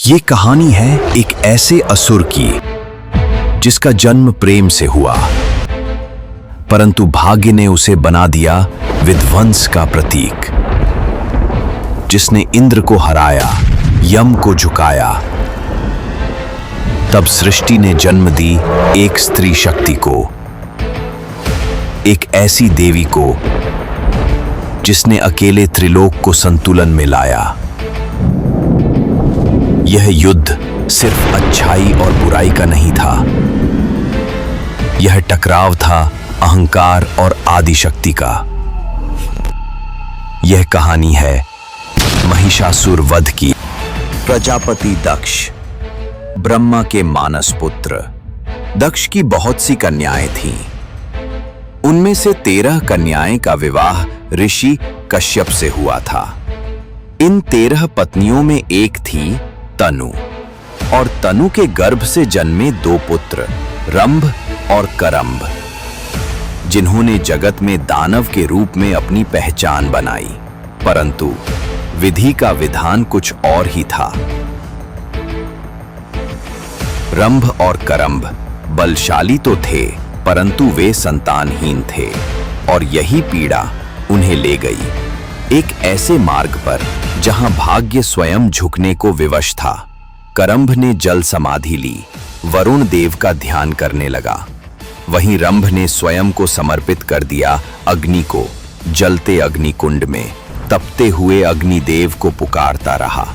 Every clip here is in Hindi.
ये कहानी है एक ऐसे असुर की जिसका जन्म प्रेम से हुआ, परंतु भाग्य ने उसे बना दिया विध्वंस का प्रतीक। जिसने इंद्र को हराया, यम को झुकाया। तब सृष्टि ने जन्म दी एक स्त्री शक्ति को, एक ऐसी देवी को जिसने अकेले त्रिलोक को संतुलन में लाया। यह युद्ध सिर्फ अच्छाई और बुराई का नहीं था, यह टकराव था अहंकार और आदिशक्ति का। यह कहानी है महिषासुर वध की। प्रजापति दक्ष, ब्रह्मा के मानस पुत्र। दक्ष की बहुत सी कन्याएं थीं। उनमें से 13 कन्याएं का विवाह ऋषि कश्यप से हुआ था। इन 13 पत्नियों में एक थी तनु, और तनु के गर्भ से जन्मे 2 पुत्र रंभ और करंभ, जिन्होंने जगत में दानव के रूप में अपनी पहचान बनाई। परंतु विधि का विधान कुछ और ही था। रंभ और करंभ बलशाली तो थे, परंतु वे संतानहीन थे, और यही पीड़ा उन्हें ले गई एक ऐसे मार्ग पर जहां भाग्य स्वयं झुकने को विवश था। करंभ ने जल समाधि ली, वरुण देव का ध्यान करने लगा। वहीं रंभ ने स्वयं को समर्पित कर दिया अग्नि को। जलते अग्निकुंड में तपते हुए अग्निदेव को पुकारता रहा।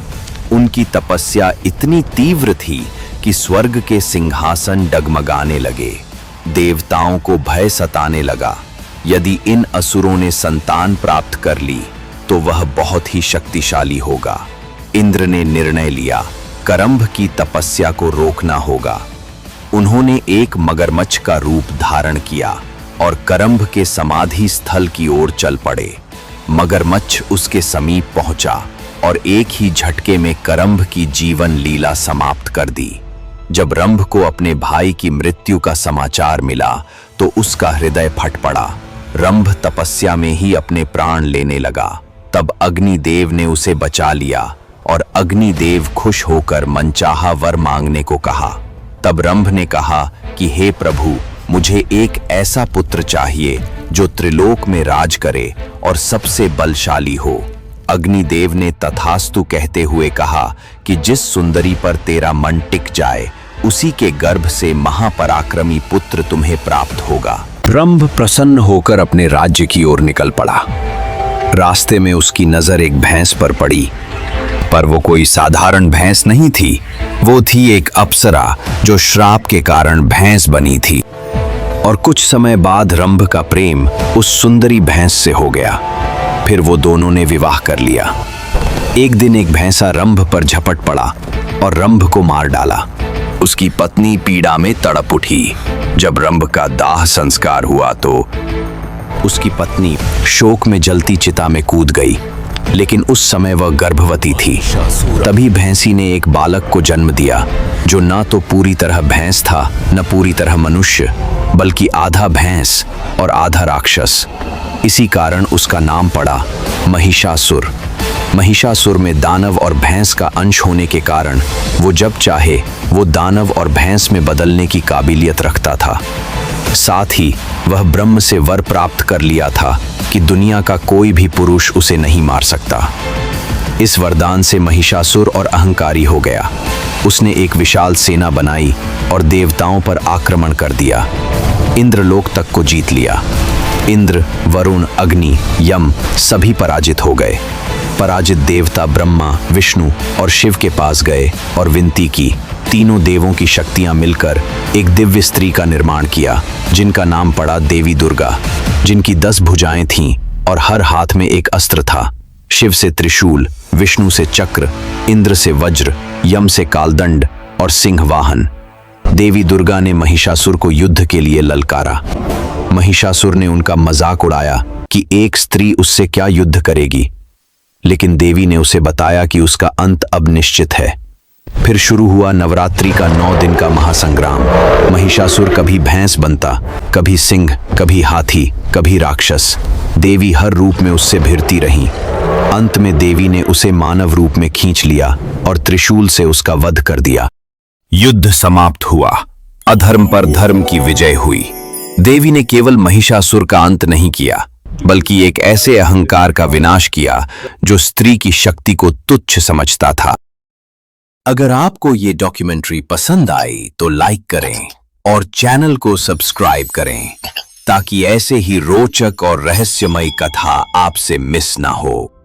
उनकी तपस्या इतनी तीव्र थी कि स्वर्ग के सिंहासन डगमगाने लगे। देवताओं को भय सताने लगा। यदि इन असुरों ने संतान प्राप्त कर ली तो वह बहुत ही शक्तिशाली होगा। इंद्र ने निर्णय लिया, करंभ की तपस्या को रोकना होगा। उन्होंने एक मगरमच्छ का रूप धारण किया और करंभ के समाधि स्थल की ओर चल पड़े। मगरमच्छ उसके समीप पहुंचा और एक ही झटके में करंभ की जीवन लीला समाप्त कर दी। जब रंभ को अपने भाई की मृत्यु का समाचार मिला तो उसका हृदय फट पड़ा। रंभ तपस्या में ही अपने प्राण लेने लगा। तब अग्निदेव ने उसे बचा लिया और अग्निदेव खुश होकर मनचाहा वर मांगने को कहा। तब रंभ ने कहा कि हे प्रभु, मुझे एक ऐसा पुत्र चाहिए जो त्रिलोक में राज करे और सबसे बलशाली हो। अग्निदेव ने तथास्तु कहते हुए कहा कि जिस सुंदरी पर तेरा मन टिक जाए उसी के गर्भ से महापराक्रमी पुत्र तुम्हें प्राप्त होगा। रंभ प्रसन्न होकर अपने राज्य की ओर निकल पड़ा। रास्ते में उसकी नजर एक भैंस पर पड़ी, पर वो कोई साधारण भैंस नहीं थी। वो थी एक अप्सरा जो श्राप के कारण भैंस बनी थी। और कुछ समय बाद रंभ का प्रेम उस सुंदरी भैंस से हो गया। फिर वो दोनों ने विवाह कर लिया। एक दिन एक भैंसा रंभ पर झपट पड़ा और रंभ को मार डाला। उसकी पत्नी पीड़ा में तड़प उठी। जब रंभ का दाह संस्कार हुआ तो उसकी पत्नी शोक में जलती चिता में कूद गई, लेकिन उस समय वह गर्भवती थी। तभी भैंसी ने एक बालक को जन्म दिया जो ना तो पूरी तरह भैंस था न पूरी तरह मनुष्य, बल्कि आधा भैंस और आधा राक्षस। इसी कारण उसका नाम पड़ा महिषासुर। महिषासुर में दानव और भैंस का अंश होने के कारण वो जब चाहे वो दानव और भैंस में बदलने की काबिलियत रखता था। साथ ही वह ब्रह्म से वर प्राप्त कर लिया था कि दुनिया का कोई भी पुरुष उसे नहीं मार सकता। इस वरदान से महिषासुर और अहंकारी हो गया। उसने एक विशाल सेना बनाई और देवताओं पर आक्रमण कर दिया। इंद्रलोक तक को जीत लिया। इंद्र, वरुण, अग्नि, यम सभी पराजित हो गए। पराजित देवता ब्रह्मा, विष्णु और शिव के पास गए और विनती की। तीनों देवों की शक्तियां मिलकर एक दिव्य स्त्री का निर्माण किया, जिनका नाम पड़ा देवी दुर्गा, जिनकी 10 भुजाएं थीं और हर हाथ में एक अस्त्र था। शिव से त्रिशूल, विष्णु से चक्र, इंद्र से वज्र, यम से कालदंड और सिंह वाहन। देवी दुर्गा ने महिषासुर को युद्ध के लिए ललकारा। महिषासुर ने उनका मजाक उड़ाया कि एक स्त्री उससे क्या युद्ध करेगी, लेकिन देवी ने उसे बताया कि उसका अंत अब निश्चित है। फिर शुरू हुआ नवरात्रि का 9 दिन का महासंग्राम। महिषासुर कभी भैंस बनता, कभी सिंह, कभी हाथी, कभी राक्षस। देवी हर रूप में उससे भिड़ती रहीं। अंत में देवी ने उसे मानव रूप में खींच लिया और त्रिशूल से उसका वध कर दिया। युद्ध समाप्त हुआ। अधर्म पर धर्म की विजय हुई। देवी ने केवल महिषासुर का अंत नहीं किया, बल्कि एक ऐसे अहंकार का विनाश किया जो स्त्री की शक्ति को तुच्छ समझता था। अगर आपको ये डॉक्यूमेंट्री पसंद आई तो लाइक करें और चैनल को सब्सक्राइब करें ताकि ऐसे ही रोचक और रहस्यमयी कथा आपसे मिस ना हो।